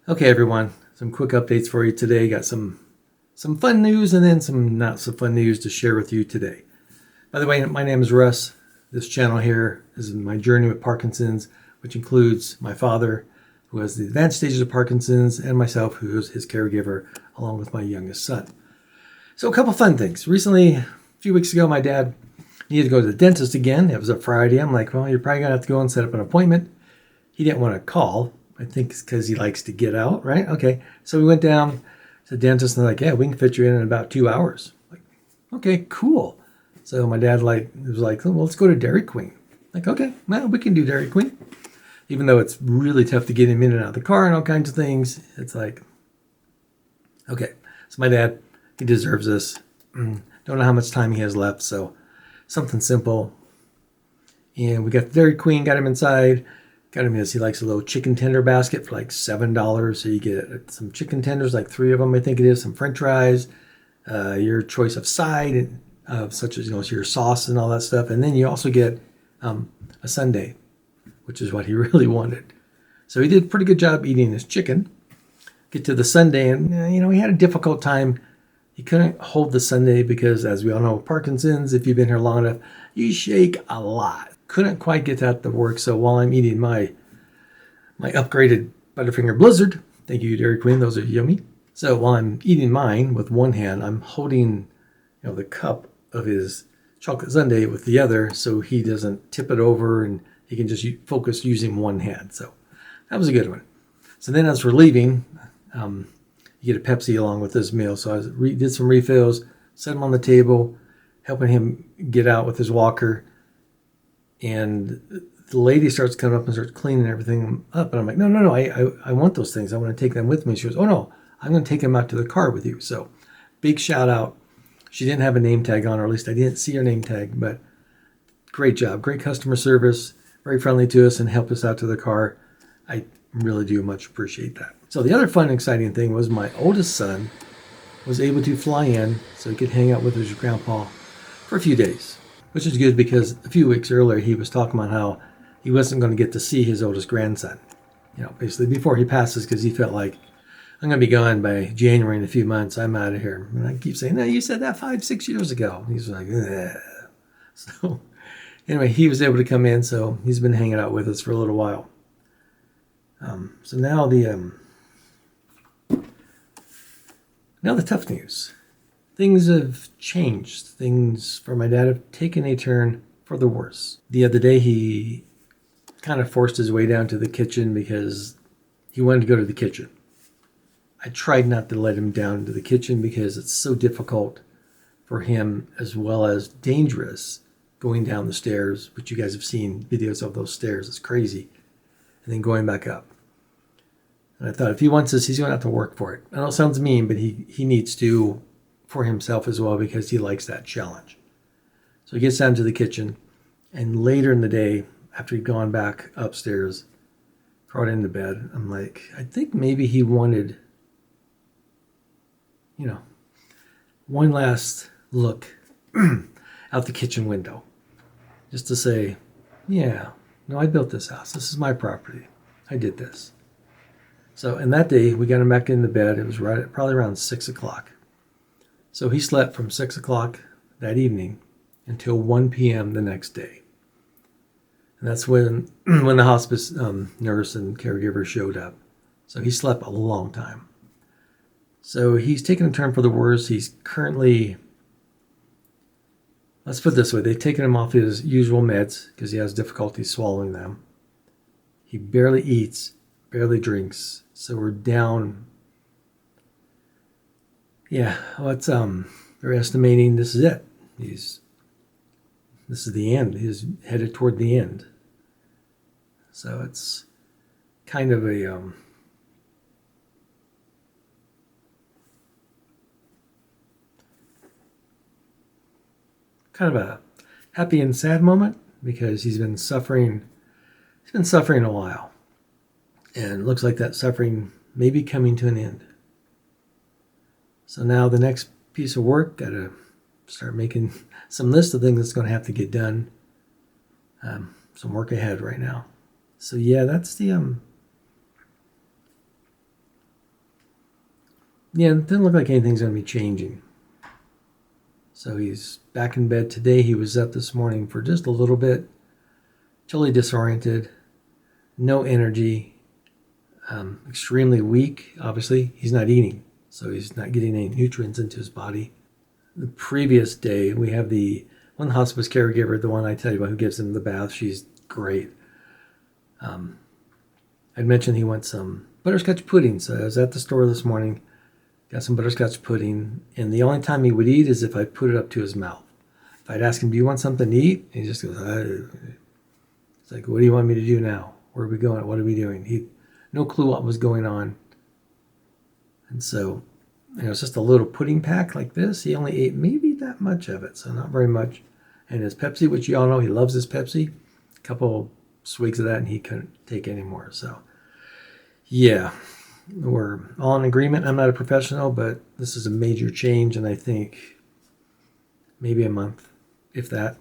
Okay, everyone, some quick updates for you today. Got some fun news and then some not so fun news to share with you today. By the way, my name is Russ. This channel here is my journey with Parkinson's, which includes my father, who has the advanced stages of Parkinson's, and myself, who is his caregiver, along with my youngest son. So a couple fun things. Recently, a few weeks ago, my dad needed to go to the dentist again. It was a Friday. I'm like, well, you're probably going to have to go and set up an appointment. He didn't want to call. I think it's because he likes to get out, right? Okay. So we went down to the dentist and they're like, yeah, we can fit you in about 2 hours. Like, okay, cool. So my dad was like, well, let's go to Dairy Queen. Like, okay, well, we can do Dairy Queen. Even though it's really tough to get him in and out of the car and all kinds of things. It's like, okay. So my dad, he deserves this. Don't know how much time he has left. So something simple. And we got the Dairy Queen, got him inside. Got him he likes a little chicken tender basket for like $7. So you get some chicken tenders, like 3 of them, I think it is, some French fries, your choice of side, such as your sauce and all that stuff, and then you also get a sundae, which is what he really wanted. So he did a pretty good job eating his chicken. Get to the sundae, and he had a difficult time. He couldn't hold the sundae because, as we all know, Parkinson's. If you've been here long enough, you shake a lot. Couldn't quite get that to work. So while I'm eating my upgraded Butterfinger Blizzard, thank you, Dairy Queen, those are yummy. So while I'm eating mine with one hand, I'm holding the cup of his chocolate sundae with the other, so he doesn't tip it over and he can just focus using one hand. So that was a good one. So then as we're leaving, you get a Pepsi along with this meal. So I did some refills, set him on the table, helping him get out with his walker. And the lady starts coming up and starts cleaning everything up. And I'm like, no, I want those things. I want to take them with me. She goes, oh, no, I'm going to take them out to the car with you. So big shout out. She didn't have a name tag on, or at least I didn't see her name tag, but great job. Great customer service, very friendly to us and helped us out to the car. I really do much appreciate that. So the other fun, exciting thing was my oldest son was able to fly in so he could hang out with his grandpa for a few days. Which is good because a few weeks earlier he was talking about how he wasn't going to get to see his oldest grandson, basically before he passes, because he felt like, I'm going to be gone by January in a few months. I'm out of here. And I keep saying, no, you said that 5-6 years ago. And he's like, ugh. So anyway, he was able to come in, so he's been hanging out with us for a little while. So now the tough news. Things have changed. Things for my dad have taken a turn for the worse. The other day, he kind of forced his way down to the kitchen because he wanted to go to the kitchen. I tried not to let him down to the kitchen because it's so difficult for him, as well as dangerous, going down the stairs, which you guys have seen videos of those stairs. It's crazy. And then going back up. And I thought, if he wants this, he's going to have to work for it. I know it sounds mean, but he needs to for himself as well, because he likes that challenge. So he gets down to the kitchen, and later in the day, after he'd gone back upstairs, brought into bed, I'm like, I think maybe he wanted, one last look out the kitchen window, just to say, yeah, no, I built this house. This is my property. I did this. So, and that day, we got him back into bed. It was probably around 6 o'clock. So he slept from 6 o'clock that evening until 1 p.m. the next day. And that's when the hospice nurse and caregiver showed up. So he slept a long time. So he's taken a turn for the worse. He's currently, let's put it this way, they've taken him off his usual meds because he has difficulty swallowing them. He barely eats, barely drinks. So we're down. Yeah, they're estimating this is it. This is the end. He's headed toward the end. So it's kind of a happy and sad moment, because he's been suffering. He's been suffering a while, and it looks like that suffering may be coming to an end. So now the next piece of work, got to start making some list of things that's going to have to get done. Some work ahead right now. So yeah, that's the yeah, it doesn't look like anything's going to be changing. So he's back in bed today. He was up this morning for just a little bit, totally disoriented, no energy, extremely weak. Obviously, he's not eating, so he's not getting any nutrients into his body. The previous day, we have the one hospice caregiver, the one I tell you about who gives him the bath. She's great. I'd mentioned he wants some butterscotch pudding, so I was at the store this morning, got some butterscotch pudding, and the only time he would eat is if I put it up to his mouth. If I'd ask him, do you want something to eat? He just goes, it's like, what do you want me to do now? Where are we going? What are we doing? He no clue what was going on. And so, it's just a little pudding pack like this. He only ate maybe that much of it, so not very much. And his Pepsi, which you all know he loves his Pepsi, a couple swigs of that and he couldn't take any more. So, yeah, we're all in agreement. I'm not a professional, but this is a major change, and I think maybe a month, if that.